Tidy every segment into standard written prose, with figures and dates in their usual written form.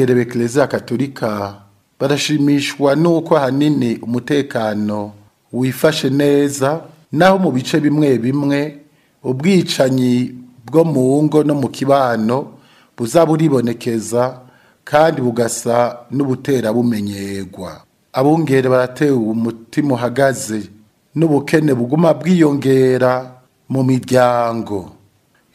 abungere b'Eklezia Katolika barashimishwa nuko hanini umutekano wifashe neza, naho mu bice bimwe bimwe ubwicanyi bwo mu ngo no mu kibano buzaburibonekeza kandi bugasa n'ubutera bumenyerwa. Abungere baratewe umutima uhagaze n'ubukene buguma bwiyongera mu miryango.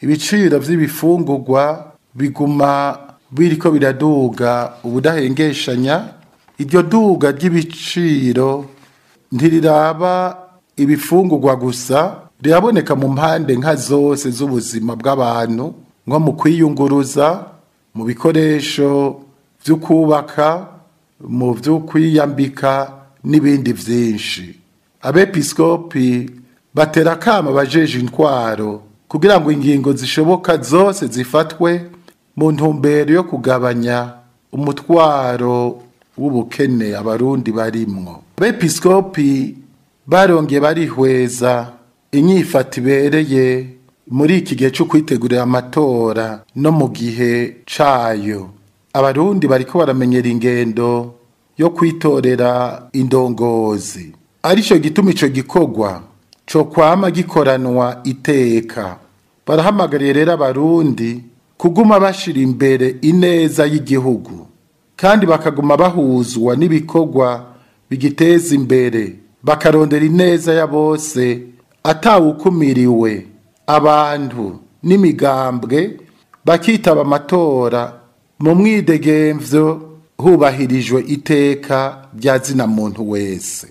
Ibiciro vy'ibifungurwa biguma biriko biraduga ubudahengeshanya. Iryo duga ry'ibiciro ntiriraba ibifungurwa gusa, riraboneka mu mpande nka zose z'ubuzima bw'abantu, nko mu kwiyunguruza, mu bikoresho vyo kubaka, mu vyo kwiyambika n'ibindi vyinshi. Abepiskopi batera kama abajeje intwaro kugira ngo ingingo zishoboka zose zifatwe mu ntumbero yo kugabanya umutwaro w'ubukene abarundi barimwo. Abepiskopi barongeye barihweza inyifato ibereye muri iki gihe cyo kwitegurira amatora no mu gihe cayo. Abarundi bariko baramenyera ingendo yo kwitorera indongozi, arico gituma ico gikorwa co kwama gikoranwa iteka. Barahamagariye rero abarundi kuguma bashira imbere ineza y'igihugu kandi bakaguma bahuzwa n'ibikorwa bigiteza imbere, bakarondera ineza ya bose atawukumiriwe. Abantu n'imigambwe bakitaba amatora mu mwidegemvyo hubahirijwe iteka rya zina muntu wese.